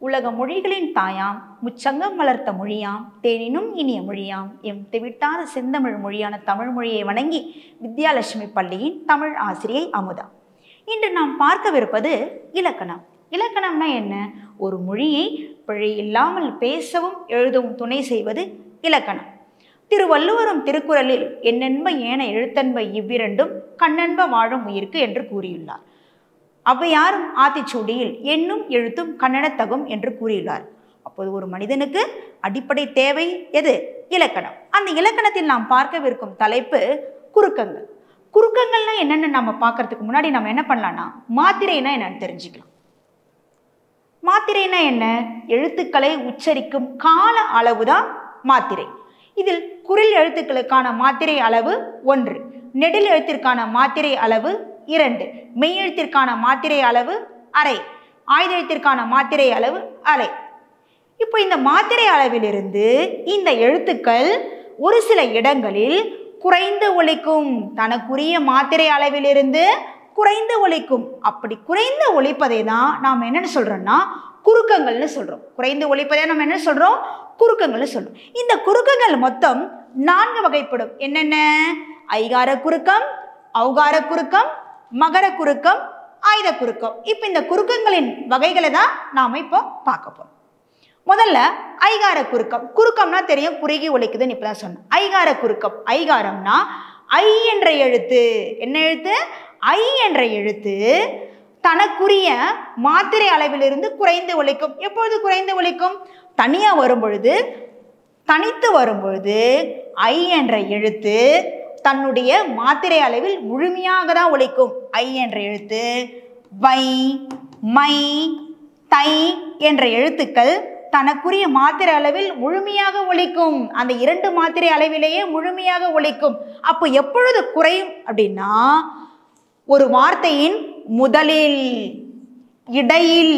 உலக மொழிகளின் தாயாம் முச்சங்கம் வளர்த்த மொழியாம் தேனினும் இனிய மொழியாம் எம் தெவிட்டாத செந்தமிழ் மொழியான தமிழ் மொழியை வணங்கி வித்யாலட்சுமி பள்ளியின் தமிழ் ஆசிரியை அமுதா. இன்று நாம் பார்க்கவிருப்பது இலக்கணம். இலக்கணம்னா என்ன? ஒரு மொழியை பிழை இல்லாமல் பேசவும் எழுதவும் துணை செய்வது இலக்கணம். திருவள்ளுவரும் திருக்குறளில் எண்ணென்ப ஏன எழுத்தன்ப இவ்விரண்டும் கண்ணென்ப வாழும் உயிர்க்கு என்று கூறியுள்ளார். ஔவையாரும் ஆத்திச்சூடியில் எண்ணும் எழுத்தும் கண்ணெனத்தகும் என்று கூறியுள்ளார். அப்போது ஒரு மனிதனுக்கு அடிப்படை தேவை எது? இலக்கணம். அந்த இலக்கணத்தில் நாம் பார்க்கவிருக்கும் தலைப்பு குறுக்கங்கள். குறுக்கங்கள்னா என்னென்னு நம்ம பார்க்கறதுக்கு முன்னாடி நம்ம என்ன பண்ணலாம்னா மாத்திரைனா என்னன்னு தெரிஞ்சுக்கலாம். மாத்திரைனா என்ன? எழுத்துக்களை உச்சரிக்கும் கால அளவுதான் மாத்திரை. இதில் குறில் எழுத்துக்களுக்கான மாத்திரை அளவு 1, நெடில் எழுத்திற்கான மாத்திரை அளவு 2, மெய் எழுத்திற்கான மாத்திரை அளவு அரை, ஆயுத எழுத்திற்கான மாத்திரை அளவு அரை. இப்போ இந்த மாத்திரை அளவிலிருந்து இந்த எழுத்துக்கள் ஒரு சில இடங்களில் குறைந்து ஒலிக்கும். தனக்குரிய மாத்திரை அளவிலிருந்து குறைந்து ஒலிக்கும். அப்படி குறைந்து ஒலிப்பதை தான் நாம் என்னன்னு சொல்றோம்னா குறுக்கங்கள்னு சொல்றோம். குறைந்து ஒலிப்பதை நம்ம என்ன சொல்றோம்? குறுக்கங்கள்னு சொல்றோம். இந்த குறுக்கங்கள் மொத்தம் 4 வகைப்படும். என்னென்ன? ஐகார குறுக்கம், ஔகார குறுக்கம், மகர குறுக்கம், ஆயுத குறுக்கம். இப்போ இந்த குறுக்கங்களின் வகைகளை தான் நாம இப்போ பார்க்க போறோம். முதல்ல ஐகார குறுக்கம். குறுக்கம்னா தெரியும், குறுகி ஒலிக்குதுன்னு இப்பதான் சொன்னேன். ஐகார குறுக்கம். ஐகாரம்னா ஐ என்ற எழுத்து. என்ன எழுத்து? ஐ என்ற எழுத்து தனக்குரிய மாத்திரை அளவிலிருந்து குறைந்து ஒலிக்கும். எப்பொழுது குறைந்து ஒலிக்கும்? தனியா வரும்பொழுது, தனித்து வரும்பொழுது ஐ என்ற எழுத்து தன்னுடைய மாத்திரை அளவில் முழுமையாக தான் ஒலிக்கும். ஐ என்ற எழுத்து வை, மை, தை என்ற எழுத்துக்கள் தனக்குரிய மாத்திரை அளவில் முழுமையாக ஒலிக்கும். அந்த 2 மாத்திரை அளவிலேயே முழுமையாக ஒலிக்கும். அப்போ எப்பொழுது குறையும் அப்படின்னா ஒரு வார்த்தையின் முதலில், இடையில்,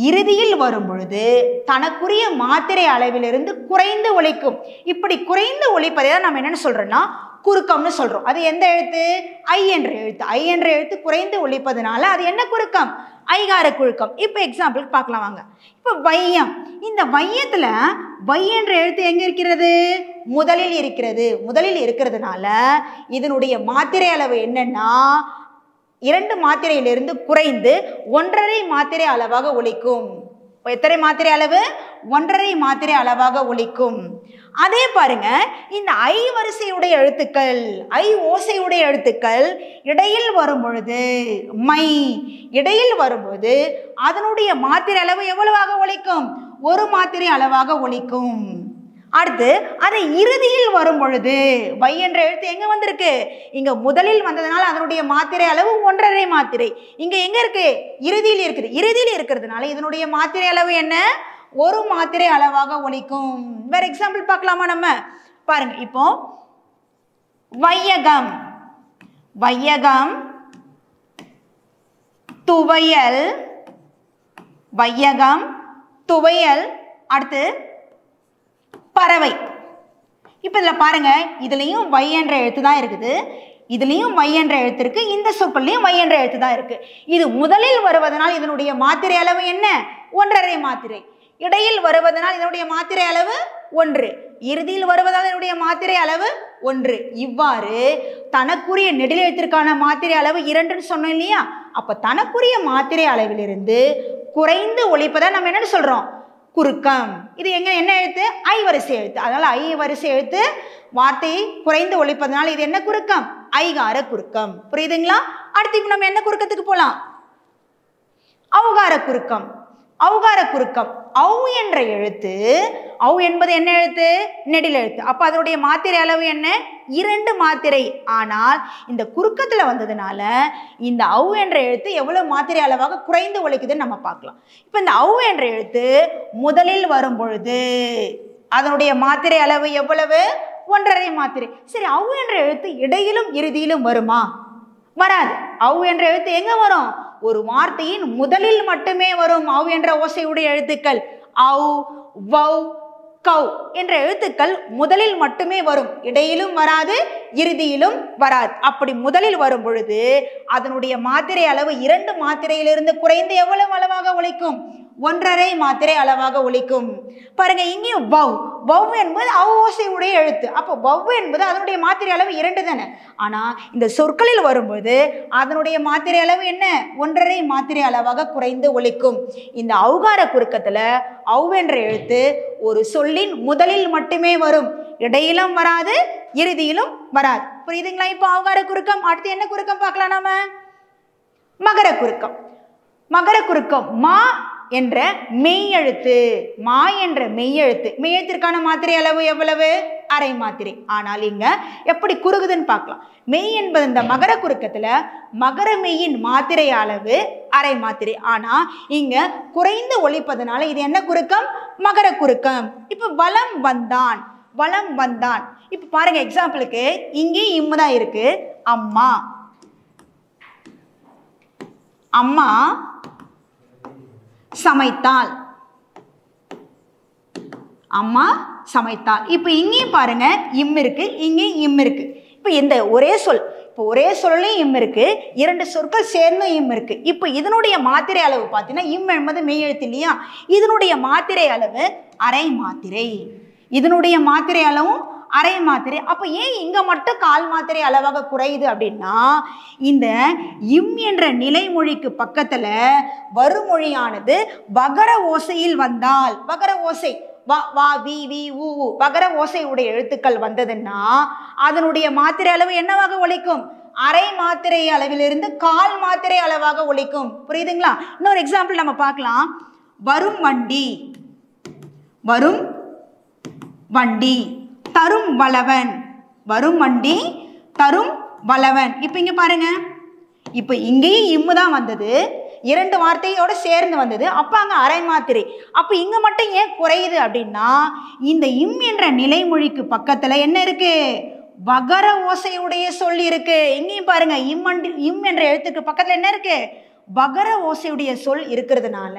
இறுதியில் வரும் பொழுது தனக்குரிய மாத்திரை அளவிலிருந்து குறைந்து ஒலிக்கும். இப்படி குறைந்து ஒலிப்பதை தான் நம்ம என்னன்னு சொல்றோம்னா குறுக்கம்னு சொல்றோம். அது எந்த எழுத்து? ஐ என்ற எழுத்து. ஐ என்ற எழுத்து குறைந்து ஒலிப்பதனால அது என்ன குறுக்கம்? ஐகார குறுக்கம். இப்போ எக்ஸாம்பிளுக்கு பார்க்கலாம் வாங்க. இப்போ வையம். இந்த வையத்துல வை என்ற எழுத்து எங்க இருக்கிறது? முதலில் இருக்கிறது. முதலில் இருக்கிறதுனால இதனுடைய மாத்திரை அளவு என்னன்னா 2 மாத்திரையிலிருந்து குறைந்து 1.5 மாத்திரை அளவாக ஒலிக்கும். எத்தனை மாத்திரை அளவு? 1.5 மாத்திரை அளவாக ஒலிக்கும். அதே பாருங்க, இந்த ஐ வரிசையுடைய எழுத்துக்கள், ஐ ஓசையுடைய எழுத்துக்கள் இடையில் வரும் பொழுது, மை இடையில் வரும்போது அதனுடைய மாத்திரை அளவு எவ்வளவாக ஒலிக்கும்? 1 மாத்திரை அளவாக ஒலிக்கும். அடுத்து அதை இறுதியில் வரும் பொழுது வை என்ற எழுத்து எங்க வந்திருக்கு? இங்க முதலில் வந்ததுனால அதனுடைய மாத்திரை அளவு 1.5 மாத்திரை. இங்க எங்க இருக்கு? இறுதியில் இருக்குது. இறுதியில் இருக்கிறதுனால இதனுடைய மாத்திரை அளவு என்ன? 1 மாத்திரை அளவாக ஒலிக்கும். வேற எக்ஸாம்பிள் பார்க்கலாமா நம்ம? பாருங்க, இப்போ வையகம், வையகம், துவையல், வையகம், துவையல், அடுத்து பறவை. இப்போ இதில் பாருங்க, இதுலேயும் வை என்ற எழுத்து தான் இருக்குது, இதுலேயும் வை என்ற எழுத்து இருக்கு, இந்த சொற்கள்லையும் வை என்ற எழுத்து தான் இருக்கு. இது முதலில் வருவதனால் இதனுடைய மாத்திரை அளவு என்ன? 1.5 மாத்திரை. இடையில் வருவதனால் இதனுடைய மாத்திரை அளவு 1, இறுதியில் வருவதால் இதனுடைய மாத்திரை அளவு 1. இவ்வாறு தனக்குரிய நெடில் எழுத்திற்கான மாத்திரை அளவு 2ன்னு சொன்னோம் இல்லையா? அப்போ தனக்குரிய மாத்திரை அளவிலிருந்து குறைந்து ஒலிப்பதை நம்ம என்னன்னு சொல்றோம்? குறுக்கம். இது எங்க என்ன எழுத்து? ஐ வரிசை எழுத்து. அதனால ஐ வரிசை எழுத்து வார்த்தையை குறைந்து ஒலிப்பதனால இது என்ன குறுக்கம்? ஐகார குறுக்கம். புரியுதுங்களா? அடுத்து இப்போ நம்ம என்ன குறுக்கத்துக்கு போலாம்? ஔகார குறுக்கம். ஔகார குறுக்கம். ஔ என்ற எழுத்து, ஔ என்பது என்ன எழுத்து? நெடில் எழுத்து. அப்ப அதனுடைய மாத்திரை அளவு என்ன? 2 மாத்திரை. ஆனால் இந்த குறுக்கத்துல வந்ததுனால இந்த ஔ என்ற எழுத்து எவ்வளவு மாத்திரை அளவாக குறைந்து ஒலிக்குதுன்னு நம்ம பார்க்கலாம். இப்ப இந்த ஔ என்ற எழுத்து முதலில் வரும் பொழுது அதனுடைய மாத்திரை அளவு எவ்வளவு? 1.5 மாத்திரை. சரி, ஔ என்ற எழுத்து இடையிலும் இறுதியிலும் வருமா? வராது. ஔ என்ற எழுத்து எங்க வரும்? ஒரு வார்த்தையின் முதலில் மட்டுமே வரும் ஔ என்ற ஓசையுடைய எழுத்துக்கள். ஔ, வௌ, கவ் என்ற எழுத்துக்கள் முதலில் மட்டுமே வரும், இடையிலும் வராது, இறுதியிலும் வராது. அப்படி முதலில் வரும் பொழுது அதனுடைய மாத்திரை அளவு 2 மாத்திரையிலிருந்து குறைந்து எவ்வளவு அளவாக ஒலிக்கும்? 1.5 மாத்திரை அளவாக ஒலிக்கும். பாருங்க, இங்கேயும் வவ். வவ் என்பது ஓசை உடைய எழுத்து. அப்போ வவ் என்பது அதனுடைய மாத்திரை அளவு 2 தானே. ஆனா இந்த சொற்களில் வரும்போது அதனுடைய மாத்திரை அளவு என்ன? 1.5 மாத்திரை அளவாக குறைந்து ஒலிக்கும். இந்த ஔகார குறுக்கத்துல ஔ என்ற எழுத்து ஒரு சொல்லின் முதலில் மட்டுமே வரும், இடையிலும் வராது, இறுதியிலும் வராது. புரியுதுங்களா? இப்போ ஔகார குறுக்கம். அடுத்து என்ன குறுக்கம் பார்க்கலாம் நாம? மகர குறுக்கம். மகர குறுக்கம் மா என்ற மெய்யெழுத்து. மா என்ற மெய்யெழுத்து. மெய்யெழுத்திற்கான மாத்திரை அளவு எவ்வளவு? 1/2 மாத்திரை. ஆனால் இங்க எப்படி குறுகுதுன்னு பார்க்கலாம். மெய் என்பது இந்த மகர குறுக்கத்துல மகர மெய்யின் மாத்திரை அளவு 1/2 மாத்திரை. ஆனா இங்க குறைந்து ஒலிப்பதனால இது என்ன குறுக்கம்? மகர குறுக்கம். இப்ப வலம் வந்தான், வலம் வந்தான். இப்ப பாருங்க, எக்ஸாம்பிளுக்கு இங்கே இம்மு தான் இருக்கு. அம்மா, அம்மா சமைத்தாள், அம்மா சமைத்தாள். இப்ப இங்கேயும் பாருங்க இம் இருக்கு, இங்கேயும் இம் இருக்கு. இப்ப இந்த ஒரே சொல், இப்போ ஒரே சொல்லையும் இம் இருக்கு, 2 சொற்கள் சேர்ந்து இம் இருக்கு. இப்போ இதனுடைய மாத்திரை அளவு பார்த்தீங்கன்னா இம் என்பது மெய் எழுத்து இல்லையா, இதனுடைய மாத்திரை அளவு 1/2 மாத்திரை. இதனுடைய மாத்திரை அளவும் 1/2 மாத்திரை. அப்போ ஏன் இங்க மட்டும் 1/4 மாத்திரை அளவாக குறையுது அப்படின்னா, இந்த இம் என்ற நிலைமொழிக்கு பக்கத்துல வருமொழியானது வகர ஓசையில் வந்தால், வகர ஓசை வா வா வி வி ஊ வகர ஓசை உடைய எழுத்துக்கள் வந்ததுன்னா அதனுடைய மாத்திரை அளவு என்னவாக ஒலிக்கும்? 1/2 மாத்திரை அளவிலிருந்து 1/4 மாத்திரை அளவாக ஒலிக்கும். புரியுதுங்களா? இன்னொரு எக்ஸாம்பிள் நம்ம பார்க்கலாம். வரும் வண்டி, வரும் வண்டி, தரும் வளவன், வரும் வண்டி, தரும் வளவன். இப்ப இங்க பாருங்க, இப்ப இங்கேயும் இம்மு தான் வந்தது, 2 வார்த்தையோட சேர்ந்து வந்தது. அப்ப அங்க 1/2 மாத்திரை. அப்ப இங்க மட்டும் ஏன் குறையுது அப்படின்னா, இந்த இம் என்ற நிலைமொழிக்கு பக்கத்துல என்ன இருக்கு? வகர ஓசையுடைய சொல் இருக்கு. இங்கேயும் பாருங்க, இம் என்ற எழுத்துக்கு பக்கத்துல என்ன இருக்கு? வகர ஓசையுடைய சொல் இருக்கிறதுனால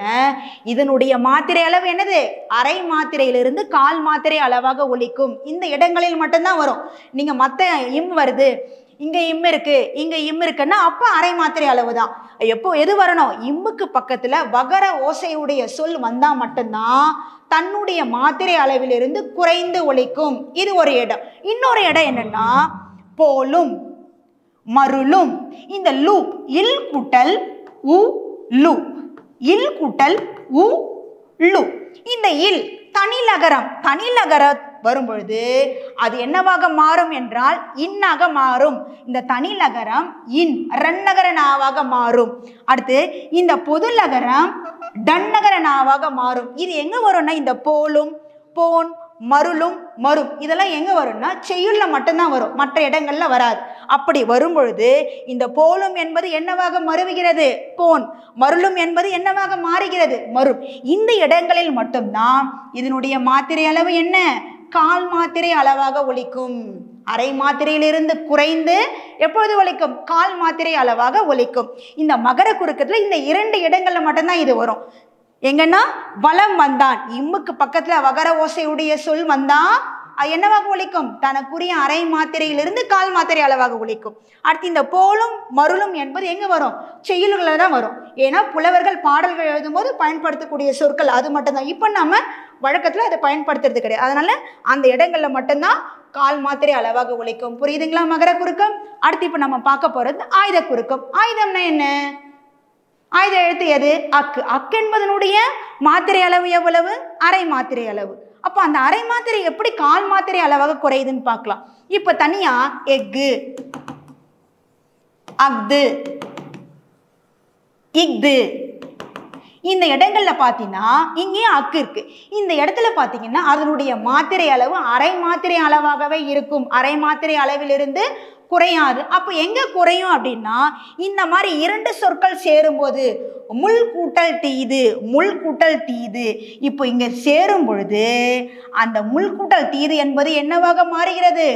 இதனுடைய மாத்திரை அளவு என்னது? 1/2 மாத்திரையிலிருந்து 1/4 மாத்திரை அளவாக ஒலிக்கும். இந்த இடங்களில் மட்டும்தான் வரும். நீங்க மத்த இம் வருது, இங்க இம் இருக்கு, இங்க இம் இருக்குன்னா அப்ப 1/2 மாத்திரை அளவு தான். எப்போ எது வரணும்? இம்முக்கு பக்கத்துல வகர ஓசையுடைய சொல் வந்தா மட்டும்தான் தன்னுடைய மாத்திரை அளவிலிருந்து குறைந்து ஒலிக்கும். இது ஒரு இடம். இன்னொரு இடம் என்னன்னா, போலும் மருளும். இந்த லூ, இல் கூட்டல் உ லு, இல் கூட்டல் உ லு. இந்த இல் தனிலகரம், தனிலகர வரும்பொழுது அது என்னவாக மாறும் என்றால் இன்னாக மாறும். இந்த தனிலகரம் இன் ரன்னகர நாவாக மாறும். அடுத்து இந்த பொது லகரம் டன்னகர நாவாக மாறும். இது எங்க வரும்னா, இந்த போலும், போன், மருளும், மரும் இதெல்லாம் எங்க வரும்னா செய்யுள்ள மட்டும்தான் வரும், மற்ற இடங்கள்ல வராது. அப்படி வரும்பொழுது இந்த போலும் என்பது என்னவாக மறுவுகிறது? போன். மருளும் என்பது என்னவாக மாறுகிறது? மரும். இந்த இடங்களில் மட்டும்தான் இதனுடைய மாத்திரை அளவு என்ன? 1/4 மாத்திரை அளவாக ஒலிக்கும். 1/2 மாத்திரையிலிருந்து குறைந்து எப்பொழுது ஒலிக்கும்? 1/4 மாத்திரை அளவாக ஒலிக்கும். இந்த மகர குறுக்கத்துல இந்த 2 இடங்கள்ல மட்டும்தான் இது வரும். எங்கன்னா, வலம் வந்தான், இம்முக்கு பக்கத்துல வகர ஓசையுடைய சொல் வந்தா என்னவாக ஒலிக்கும்? தனக்குரிய 1/2 மாத்திரையிலிருந்து 1/4 மாத்திரை அளவாக ஒலிக்கும். அடுத்து இந்த போலும் மருளும் என்பது எங்க வரும்? செய்யுள்களில் தான் வரும். ஏன்னா புலவர்கள் பாடல்கள் எழுதும் போது பயன்படுத்தக்கூடிய சொற்கள் அது மட்டும்தான். இப்போ நம்ம வழக்கத்துல அதை பயன்படுத்துறது கிடையாது. அதனால அந்த இடங்கள்ல மட்டும்தான் 1/4 மாத்திரை அளவாக ஒலிக்கும். புரியுதுங்களா மகர குறுக்கம்? அடுத்து இப்ப நம்ம பார்க்க போறது ஆயுத குறுக்கம். ஆயுதம்னா என்ன? ஆயுத எழுத்து எது? அக்கு. அக்கு என்பதனுடைய மாத்திரை அளவு எவ்வளவு? 1/2 மாத்திரை அளவு. அப்ப அந்த 1/2 மாத்திரை எப்படி 1/4 மாத்திரை அளவாக குறையுதுன்னு பார்க்கலாம். இப்ப தனியா எக்கு, அக்து, இக்து இந்த இடங்கள்ல பாத்தீங்கன்னா இங்கேயும் அக்கு இருக்கு. இந்த இடத்துல பாத்தீங்கன்னா அதனுடைய மாத்திரை அளவு 1/2 மாத்திரை அளவாகவே இருக்கும். 1/2 மாத்திரை அளவிலிருந்து குறையாது. அப்போ எங்க குறையும் அப்படின்னா, இந்த மாதிரி 2 சொற்கள் சேரும்போது முள் கூட்டல் தீது, முள் கூட்டல் தீது. இப்போ இங்க சேரும் பொழுது அந்த முள் கூட்டல் தீது என்பது என்னவாக மாறுகிறது?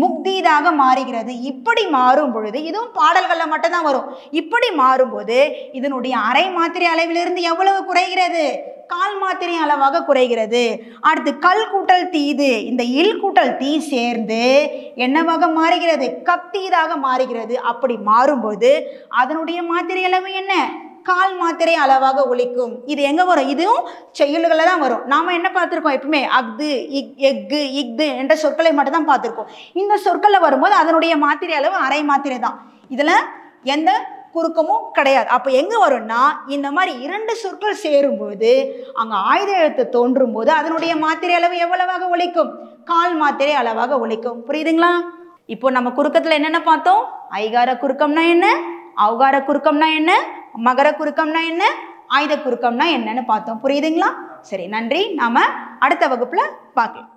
முக்தீதாக மாறுகிறது. இப்படி மாறும் பொழுது இதுவும் பாடல்கள்ல மட்டும்தான் வரும். இப்படி மாறும்போது இதனுடைய 1/2 மாத்திரை அளவிலிருந்து எவ்வளவு குறைகிறது? கால் மாத்திரை அளவாக குறைகிறது. அடுத்து கல் கூட்டல் தீது, இந்த இல் கூட்டல் தீ சேர்ந்து என்னவாக மாறுகிறது? கத்தீதாக மாறுகிறது. அப்படி மாறும்போது அதனுடைய மாத்திரை அளவு என்ன? கால் மாத்திரை அளவாக ஒலிக்கும். இது எங்க வரும்? இதுவும் செய்யுள்கள தான் வரும். நாம என்ன பார்த்திருக்கோம்? எப்பவுமே அஃது, எஃகு, இஃது என்ற சொற்களை மட்டும் தான் பார்த்திருக்கோம். இந்த சொற்கள்ல வரும்போது அதனுடைய மாத்திரை அளவு அரை மாத்திரை தான். இதுல எந்த குறுக்கமும் கிடையாது. அப்ப எங்க வரும்னா இந்த மாதிரி இரண்டு சொற்கள் சேரும்போது அங்க ஆயுத எழுத்து தோன்றும் போது அதனுடைய மாத்திரை அளவு எவ்வளவாக ஒலிக்கும்? கால் மாத்திரை அளவாக ஒலிக்கும். புரியுதுங்களா? இப்போ நம்ம குறுக்கத்துல என்னென்ன பார்த்தோம்? ஐகார குறுக்கம்னா என்ன, ஔகார குறுக்கம்னா என்ன, மகர குறுக்கம்னா என்ன, ஆயுத குறுக்கம்னா என்னன்னு பார்த்தோம். புரியுதுங்களா? சரி, நன்றி. நாம அடுத்த வகுப்புல பார்க்கலாம்.